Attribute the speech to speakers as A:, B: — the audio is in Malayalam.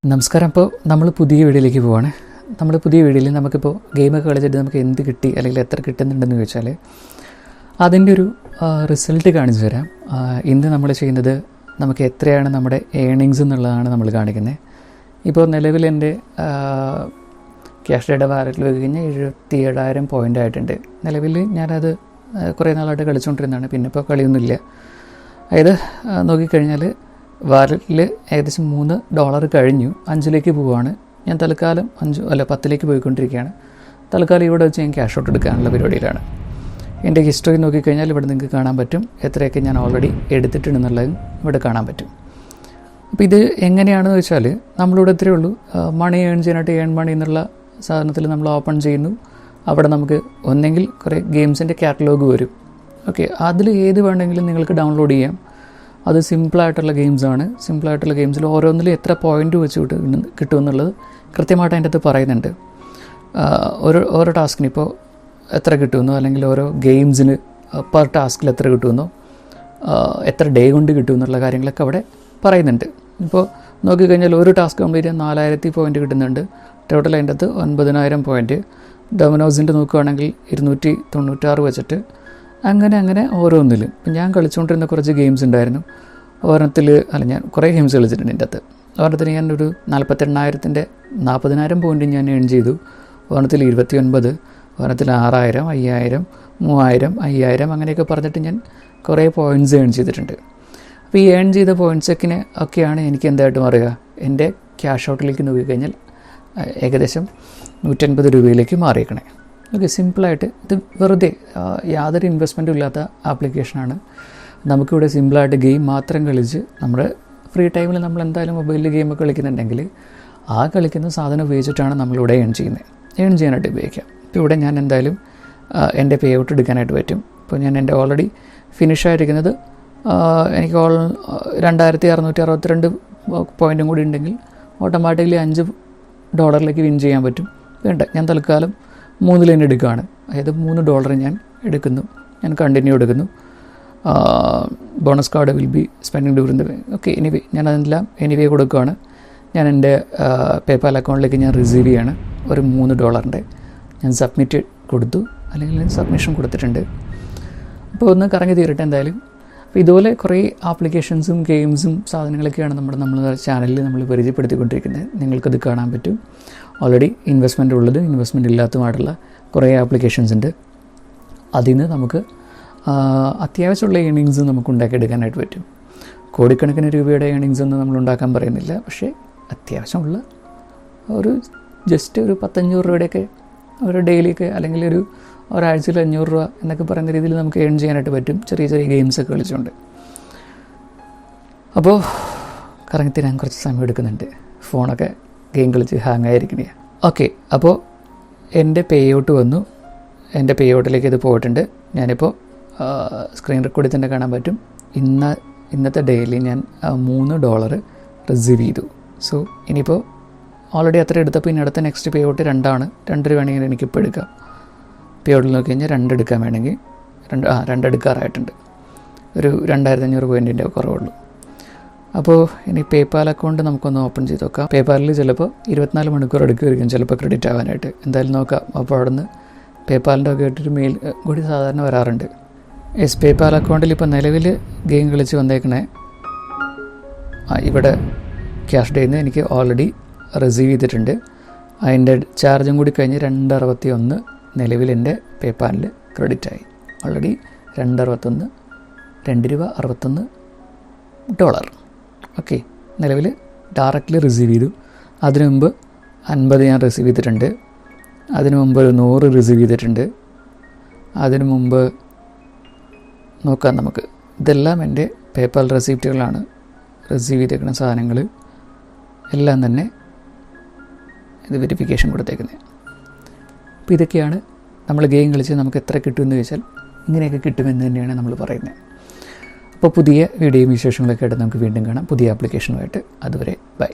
A: നമസ്കാരം. അപ്പോൾ നമ്മൾ പുതിയ വീഡിയോയിലേക്ക് പോവാണ്. നമ്മൾ പുതിയ വീഡിയോയിൽ നമുക്കിപ്പോൾ ഗെയിമൊക്കെ കളിച്ചിട്ട് നമുക്ക് എന്ത് കിട്ടി അല്ലെങ്കിൽ എത്ര കിട്ടുന്നുണ്ടെന്ന് ചോദിച്ചാൽ അതിൻ്റെ ഒരു റിസൾട്ട് കാണിച്ചു തരാം. ഇന്ന് നമ്മൾ ചെയ്യുന്നത് നമുക്ക് എത്രയാണ് നമ്മുടെ ഏണിങ്സ് എന്നുള്ളതാണ് നമ്മൾ കാണിക്കുന്നത്. ഇപ്പോൾ നിലവിൽ എൻ്റെ ക്യാഷ് ഡേറ്റ വാലറ്റിൽ പോയി കഴിഞ്ഞാൽ 77,000 പോയിൻ്റ് ആയിട്ടുണ്ട്. നിലവിൽ ഞാനത് കുറേ നാളായിട്ട് കളിച്ചുകൊണ്ടിരുന്നതാണ്. പിന്നെ ഇപ്പോൾ കളിയൊന്നുമില്ല. അതായത് നോക്കിക്കഴിഞ്ഞാൽ വാലറ്റിൽ ഏകദേശം $3 കഴിഞ്ഞു. 5 പോവുകയാണ്. ഞാൻ തൽക്കാലം 10 പോയിക്കൊണ്ടിരിക്കുകയാണ്. തൽക്കാലം ഇവിടെ വെച്ച് ഞാൻ ക്യാഷ് ഔട്ട് എടുക്കാനുള്ള പരിപാടിയിലാണ്. എൻ്റെ ഹിസ്റ്ററി നോക്കിക്കഴിഞ്ഞാൽ ഇവിടെ നിങ്ങൾക്ക് കാണാൻ പറ്റും എത്രയൊക്കെ ഞാൻ ഓൾറെഡി എടുത്തിട്ടുണ്ടെന്നുള്ളതും ഇവിടെ കാണാൻ പറ്റും. അപ്പോൾ ഇത് എങ്ങനെയാണെന്ന് വെച്ചാൽ നമ്മളിവിടെ ഇത്രയേ ഉള്ളൂ. മണി ഏൺ ചെയ്യാനായിട്ട് ഏൺ മണി എന്നുള്ള സാധനത്തിൽ നമ്മൾ ഓപ്പൺ ചെയ്യുന്നു. അവിടെ നമുക്ക് ഒന്നെങ്കിൽ കുറേ ഗെയിംസിൻ്റെ കാറ്റലോഗ് വരും. ഓക്കെ, അതിൽ ഏത് വേണമെങ്കിലും നിങ്ങൾക്ക് ഡൗൺലോഡ് ചെയ്യാം. അത് സിമ്പിളായിട്ടുള്ള ഗെയിംസാണ്. സിമ്പിളായിട്ടുള്ള ഗെയിംസിൽ ഓരോന്നിലും എത്ര പോയിൻ്റ് വെച്ച് കിട്ടുമെന്നുള്ളത് കൃത്യമായിട്ട് അതിൻ്റെ അകത്ത് പറയുന്നുണ്ട്. ഓരോ ടാസ്കിന് ഇപ്പോൾ എത്ര കിട്ടുമെന്നോ അല്ലെങ്കിൽ ഓരോ ഗെയിംസിന് പെർ ടാസ്കിൽ എത്ര കിട്ടുമെന്നോ എത്ര ഡേ കൊണ്ട് കിട്ടുമെന്നുള്ള കാര്യങ്ങളൊക്കെ അവിടെ പറയുന്നുണ്ട്. ഇപ്പോൾ നോക്കിക്കഴിഞ്ഞാൽ ഒരു ടാസ്ക് കംപ്ലീറ്റ് ചെയ്യാൻ 4,000 പോയിൻ്റ് കിട്ടുന്നുണ്ട്. ടോട്ടൽ അതിൻ്റെ അകത്ത് 9,000 പോയിൻ്റ്. ഡൊമിനോസിൻ്റെ നോക്കുകയാണെങ്കിൽ 296 വെച്ചിട്ട് അങ്ങനെ ഓരോന്നിലും. ഇപ്പം ഞാൻ കളിച്ചുകൊണ്ടിരുന്ന കുറച്ച് ഗെയിംസ് ഉണ്ടായിരുന്നു. ഞാൻ കുറേ ഗെയിംസ് കളിച്ചിട്ടുണ്ട് എൻ്റെ അകത്ത്. ഒരെണ്ണത്തിന് ഞാൻ ഒരു 48,000-ൻ്റെ 40,000 പോയിൻ്റ് ഞാൻ ഏൺ ചെയ്തു. ഒരെണ്ണത്തിൽ 29, ഒരെണ്ണത്തിൽ 6,000, 5,000, 3,000, 5,000 അങ്ങനെയൊക്കെ പറഞ്ഞിട്ട് ഞാൻ കുറേ പോയിൻറ്റ്സ് ഏൺ ചെയ്തിട്ടുണ്ട്. അപ്പോൾ ഈ ഏൺ ചെയ്ത ഒക്കെയാണ് എനിക്ക് എന്തായിട്ടും അറിയുക. എൻ്റെ ക്യാഷ് ഔട്ടിലേക്ക് നോക്കിക്കഴിഞ്ഞാൽ ഏകദേശം 150 രൂപയിലേക്ക് മാറിയേക്കണേ. ഓക്കെ, സിമ്പിളായിട്ട് ഇത് വെറുതെ യാതൊരു ഇൻവെസ്റ്റ്മെൻറ്റും ഇല്ലാത്ത ആപ്ലിക്കേഷനാണ്. നമുക്കിവിടെ സിമ്പിളായിട്ട് ഗെയിം മാത്രം കളിച്ച് നമ്മുടെ ഫ്രീ ടൈമിൽ നമ്മൾ എന്തായാലും മൊബൈലിൽ ഗെയിമൊക്കെ കളിക്കുന്നുണ്ടെങ്കിൽ ആ കളിക്കുന്ന സാധനം ഉപയോഗിച്ചിട്ടാണ് നമ്മളിവിടെ ഏൺ ചെയ്യാനായിട്ട് ഉപയോഗിക്കാം. ഇപ്പോൾ ഇവിടെ ഞാൻ എന്തായാലും എൻ്റെ പേ ഔട്ട് എടുക്കാനായിട്ട് പറ്റും. ഇപ്പോൾ ഞാൻ എൻ്റെ ഓൾറെഡി ഫിനിഷായിരിക്കുന്നത് എനിക്ക് 2,662 പോയിൻറ്റും കൂടി ഉണ്ടെങ്കിൽ ഓട്ടോമാറ്റിക്കലി $5 വിൻ ചെയ്യാൻ പറ്റും. വേണ്ട, ഞാൻ തൽക്കാലം 3 ലൈൻ എടുക്കുകയാണ്. അതായത് $3 ഞാൻ എടുക്കുന്നു. ഞാൻ കണ്ടിന്യൂ എടുക്കുന്നു. Bonus card will be spending during the okay. ഞാൻ അതെല്ലാം കൊടുക്കുകയാണ്. ഞാൻ എൻ്റെ പേപ്പാൽ അക്കൗണ്ടിലേക്ക് ഞാൻ റിസീവ് ചെയ്യാണ് ഒരു $3. ഞാൻ സബ്മിറ്റ് കൊടുത്തു, അല്ലെങ്കിൽ ഞാൻ സബ്മിഷൻ കൊടുത്തിട്ടുണ്ട്. അപ്പോൾ ഒന്ന് കറങ്ങി തീരട്ടെ എന്തായാലും. അപ്പോൾ ഇതുപോലെ കുറേ ആപ്ലിക്കേഷൻസും ഗെയിംസും സാധനങ്ങളൊക്കെയാണ് നമ്മുടെ ചാനലിൽ നമ്മൾ പരിചയപ്പെടുത്തിക്കൊണ്ടിരിക്കുന്നത്. നിങ്ങൾക്കത് കാണാൻ പറ്റും. ഓൾറെഡി ഇൻവെസ്റ്റ്മെൻ്റ് ഉള്ളതും ഇൻവെസ്റ്റ്മെൻ്റ് ഇല്ലാത്തതുമായിട്ടുള്ള കുറേ ആപ്ലിക്കേഷൻസ് ഉണ്ട്. അതിൽ നിന്ന് നമുക്ക് അത്യാവശ്യമുള്ള ഏണിങ്സ് നമുക്ക് ഉണ്ടാക്കിയെടുക്കാനായിട്ട് പറ്റും. കോടിക്കണക്കിന് രൂപയുടെ ഏണിങ്സ് ഒന്നും നമ്മൾ ഉണ്ടാക്കാൻ പറയുന്നില്ല. പക്ഷേ അത്യാവശ്യമുള്ള ജസ്റ്റ് ഒരു 500 രൂപയുടെയൊക്കെ ഒരു ഡെയിലിയൊക്കെ അല്ലെങ്കിൽ ഒരാഴ്ചയിൽ 500 രൂപ എന്നൊക്കെ പറയുന്ന രീതിയിൽ നമുക്ക് ഏൺ ചെയ്യാനായിട്ട് പറ്റും ചെറിയ ഗെയിംസൊക്കെ കളിച്ചുകൊണ്ട്. അപ്പോൾ കറങ്ങിത്തരാൻ കുറച്ച് സമയം എടുക്കുന്നുണ്ട്. ഫോണൊക്കെ ഗെയിം കളിച്ച് ഹാങ് ആയിരിക്കണേ. ഓക്കെ, അപ്പോൾ എൻ്റെ പേ ഔട്ട് വന്നു. എൻ്റെ പേ ഔട്ടിലേക്ക് ഇത് പോയിട്ടുണ്ട്. ഞാനിപ്പോൾ സ്ക്രീൻ റെക്കോർഡിൽ തന്നെ കാണാൻ പറ്റും. ഇന്നത്തെ ഡേയിൽ ഞാൻ $3 റിസീവ് ചെയ്തു. സോ ഇനിയിപ്പോൾ ഓൾറെഡി അത്ര എടുത്തപ്പോൾ ഇനി അടുത്ത നെക്സ്റ്റ് പേ ഔട്ട് 2 വേണമെങ്കിൽ എനിക്കിപ്പോൾ എടുക്കാം. പേ ഔട്ടിൽ നോക്കി കഴിഞ്ഞാൽ 2 എടുക്കാൻ വേണമെങ്കിൽ 2 എടുക്കാറായിട്ടുണ്ട്. ഒരു 2,500 പോയിൻറ്റിൻ്റെ കുറവുള്ളൂ. അപ്പോൾ ഇനി പേപ്പാൽ അക്കൗണ്ട് നമുക്കൊന്ന് ഓപ്പൺ ചെയ്ത് നോക്കാം. പേപ്പാലിൽ ചിലപ്പോൾ 24 മണിക്കൂർ എടുക്കുമായിരിക്കും ചിലപ്പോൾ ക്രെഡിറ്റ് ആവാനായിട്ട്. എന്തായാലും നോക്കാം. അപ്പോൾ അവിടെ നിന്ന് പേപ്പാലിൻ്റെ ഒക്കെ ആയിട്ടൊരു മെയിൽ കൂടി സാധാരണ വരാറുണ്ട്. പേപ്പാൽ അക്കൗണ്ടിൽ ഇപ്പോൾ നിലവിൽ ഗെയിം കളിച്ച് വന്നേക്കണേ ഇവിടെ ക്യാഷ് ഡേയിൽ നിന്ന് എനിക്ക് ഓൾറെഡി റിസീവ് ചെയ്തിട്ടുണ്ട്. അതിൻ്റെ ചാർജും കൂടി കഴിഞ്ഞ് 261 നിലവിൽ എൻ്റെ പേപ്പാലിൽ ക്രെഡിറ്റായി. ഓൾറെഡി 261 $2.61. ഓക്കെ, നിലവിൽ ഡയറക്റ്റ്ലി റിസീവ് ചെയ്തു. അതിനു മുമ്പ് 50 ഞാൻ റിസീവ് ചെയ്തിട്ടുണ്ട്. അതിനു മുമ്പ് 100 റിസീവ് ചെയ്തിട്ടുണ്ട്. അതിനു മുമ്പ് നോക്കാം നമുക്ക്. ഇതെല്ലാം എൻ്റെ പേപ്പാൽ റെസിപ്റ്റുകളാണ്. റിസീവ് ചെയ്തേക്കുന്ന സാധനങ്ങൾ എല്ലാം തന്നെ ഇത് വെരിഫിക്കേഷൻ കൊടുത്തേക്കുന്നത്. അപ്പോൾ ഇതൊക്കെയാണ് നമ്മൾ ഗെയിം കളിച്ച് നമുക്ക് എത്ര കിട്ടുമെന്ന് ചോദിച്ചാൽ ഇങ്ങനെയൊക്കെ കിട്ടുമെന്ന് തന്നെയാണ് നമ്മൾ പറയുന്നത്. അപ്പോൾ പുതിയ വീഡിയോയും വിശേഷങ്ങളൊക്കെ ആയിട്ട് നമുക്ക് വീണ്ടും കാണാം പുതിയ ആപ്ലിക്കേഷനുമായിട്ട്. അതുവരെ ബൈ.